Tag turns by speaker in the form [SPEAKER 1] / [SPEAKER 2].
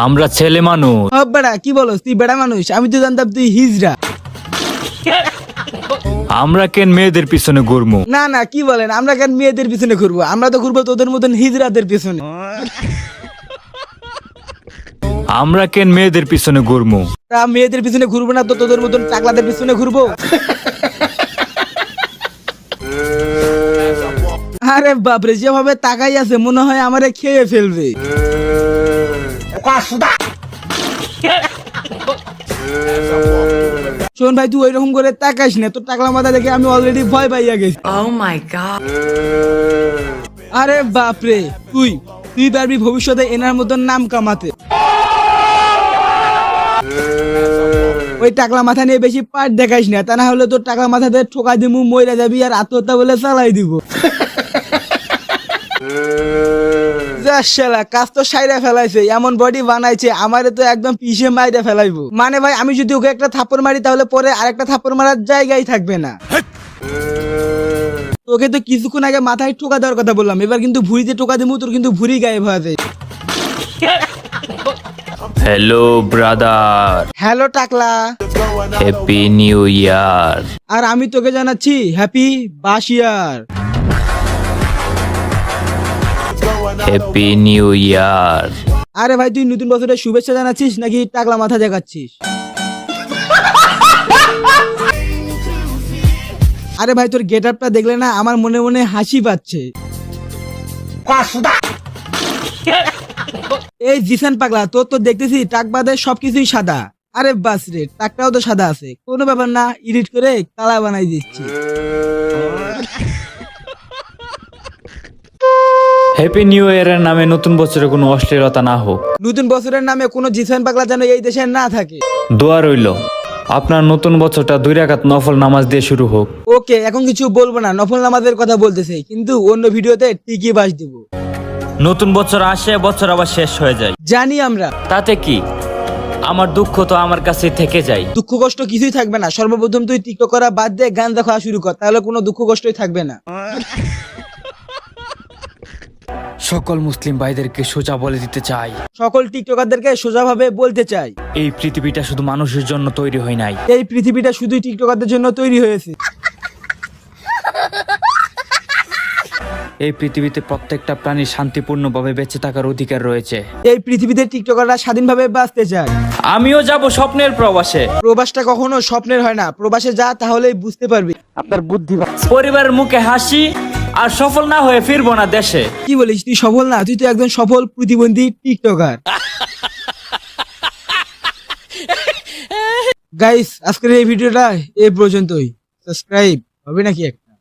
[SPEAKER 1] আমরা ছেলে মানুষ।
[SPEAKER 2] বেড়া কি বলস, তুই বেড়া মানুষ? আমি তো জানতাম তুই হিজড়া।
[SPEAKER 1] আমরা কেন মেয়েদের পিছনে ঘুরবো?
[SPEAKER 2] না না, কি বলেন, আমরা কেন মেয়েদের পিছনে ঘুরবো? আমরা তো ঘুরবো তোদের মতন হিজড়াদের পিছনে।
[SPEAKER 1] আমরা কেন মেয়েদের পিছনে ঘুরবো?
[SPEAKER 2] তা মেয়েদের পিছনে ঘুরবো না তো তোদের মতন টাকলাদের পিছনে ঘুরবো? আরে বাপরে, যেভাবে তাকাই আছে মনে হয় আমারে খেয়ে ফেলবে। শোন ভাই, তুই ওইরকম করে তাকাইস না, তোর টাকলা মাথা দেখে আমি অলরেডি ভয় পাইয়া গেছি।
[SPEAKER 3] Oh my god.
[SPEAKER 2] আরে বাপরে, তুই তুই পারবি ভবিষ্যতে এনার মতন নাম কামাতে। ওই টাকলা মাথা নিয়ে বেশি পাট দেখাইস না, তা না হলে তোর টাকলা মাথাতে ঠোকা দিমু, মইরা যাবি আর আত্মহত্যা বলে চালাই দিব। শালা কাজ তো সাইরা ফেলাইছে, এমন বডি বানাইছে আমারে তো একদম পিষে মাইরা ফেলাইবো। মানে ভাই, আমি যদি ওকে একটা থাপ্পড় মারি তাহলে পরে আরেকটা থাপ্পড় মারার জায়গায় থাকবে না। তোকে তো কিছুক্ষণ আগে মাথায় টোকা দেওয়ার কথা বললাম, এবার কিন্তু ভুঁড়িতে টোকা দিমু, তোর কিন্তু ভুঁড়ি গায়েব হয়ে যায়।
[SPEAKER 1] হ্যালো ব্রাদার,
[SPEAKER 2] হ্যালো টাকলা,
[SPEAKER 1] হ্যাপি নিউ ইয়ার।
[SPEAKER 2] আর আমি তোকে জানাচ্ছি হ্যাপি বাসিয়ার।
[SPEAKER 1] Happy new year.
[SPEAKER 2] আরে ভাই, তুই নতুন বছরের শুভেচ্ছা জানাচ্ছিস নাকি টাকলা মাথা জাগাচ্ছিস? আরে ভাই, তোর গেট আপটা দেখলে না আমার মনে মনে হাসি পাচ্ছে। এই জিসান পাগলা, তোর তো দেখতেছি টাক বাদে সবকিছুই সাদা। আরে বাস রে, টাকটাও তো সাদা আছে, কোনো ব্যাপার না, এডিট করে কালা বানাই দিচ্ছি।
[SPEAKER 1] হ্যাপি নিউ ইয়ারের নামে নতুন বছরে কোনো অশ্লীলতা না হোক।
[SPEAKER 2] নতুন বছরের নামে কোনো জিসান পাগলা যেন এই দেশে না থাকে।
[SPEAKER 1] দোয়া রইল আপনার নতুন বছরটা 2 রাকাত নফল নামাজ দিয়ে শুরু হোক।
[SPEAKER 2] ওকে, এখন কিছু বলবো না, নফল নামাজের কথা বলতেছে, কিন্তু অন্য ভিডিওতে ঠিকই বাস দিব।
[SPEAKER 1] নতুন বছর আসে, বছর আবার শেষ হয়ে যায়,
[SPEAKER 2] জানি আমরা,
[SPEAKER 1] তাতে কি? আমার দুঃখ তো আমার কাছে থেকে যায়।
[SPEAKER 2] দুঃখ কষ্ট কিছুই থাকবে না। সর্বপ্রথম তুই টিকটক করা বাদ দিয়ে গান দেখা শুরু কর, তাহলে কোনো দুঃখ কষ্টই থাকবে না।
[SPEAKER 1] সকল মুসলিম ভাইদেরকে সোজা বলে দিতে চাই,
[SPEAKER 2] সকল টিকটকারদেরকে সোজাভাবে বলতে চাই,
[SPEAKER 1] এই পৃথিবীটা শুধু মানুষের জন্য তৈরি হয় নাই।
[SPEAKER 2] এই পৃথিবীটা শুধুই টিকটকারদের জন্য তৈরি হয়েছে।
[SPEAKER 1] এই পৃথিবীতে প্রত্যেকটা প্রাণীর শান্তিপূর্ণভাবে বেঁচে থাকার অধিকার রয়েছে।
[SPEAKER 2] এই পৃথিবীতে টিকটকাররা স্বাধীনভাবে বাঁচতে চায়।
[SPEAKER 1] আমিও যাব স্বপ্নের প্রবাসে।
[SPEAKER 2] প্রবাসটা কখনো স্বপ্নের হয় না, প্রবাসে যা তাহলেই বুঝতে পারবি।
[SPEAKER 1] পরিবারের মুখে হাসি, আর সফল না হয়ে ফিরবো না দেশে।
[SPEAKER 2] কি বলিস, তুই সফল না? তুই তো একজন সফল প্রতিবন্ধী টিকটকার। গাইস, আজকের এই ভিডিওটা এই পর্যন্তই। সাবস্ক্রাইব হবে নাকি একটা?